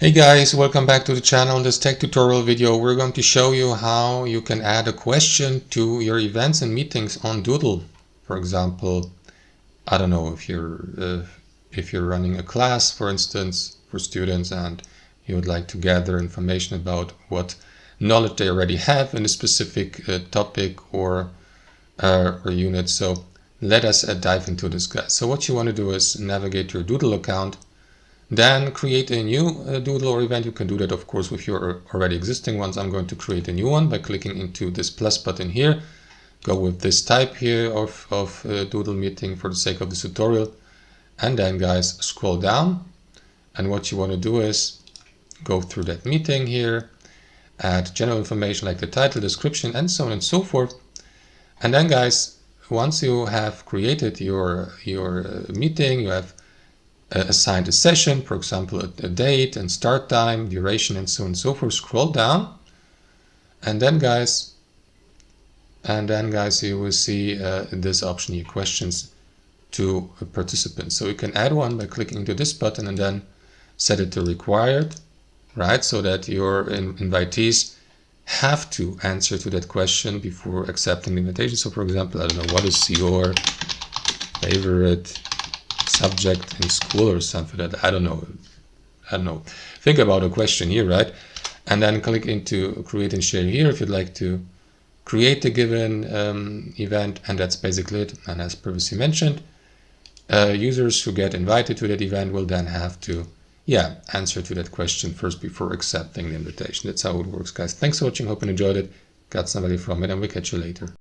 Hey guys, welcome back to the channel. In this tech tutorial video, we're going to show you how you can add a question to your events and meetings on Doodle. For example, I don't know if you're running a class, for instance, for students, and you would like to gather information about what knowledge they already have in a specific topic or unit. So let us dive into this, guys. So what you want to do is navigate your Doodle account. Then create a new Doodle or event. You can do that, of course, with your already existing ones. I'm going to create a new one by clicking into this plus button here. Go with this type here of Doodle meeting for the sake of this tutorial. And then, guys, scroll down. And what you want to do is go through that meeting here, add general information like the title, description, and so on and so forth. And then, guys, once you have created your meeting, you have assigned a session, for example, a date and start time, duration, and so on and so forth. Scroll down, and then guys, you will see this option here, questions to participants. So you can add one by clicking into this button and then set it to required, right? So that your invitees have to answer to that question before accepting the invitation. So for example, I don't know, what is your favorite subject in school or something like that. I don't know. Think about a question here, right? And then click into create and share here if you'd like to create a given event, and that's basically it. And as previously mentioned, users who get invited to that event will then have to answer to that question first before accepting the invitation. That's how it works, guys. Thanks for watching. Hope you enjoyed it, got some value from it, and we'll catch you later.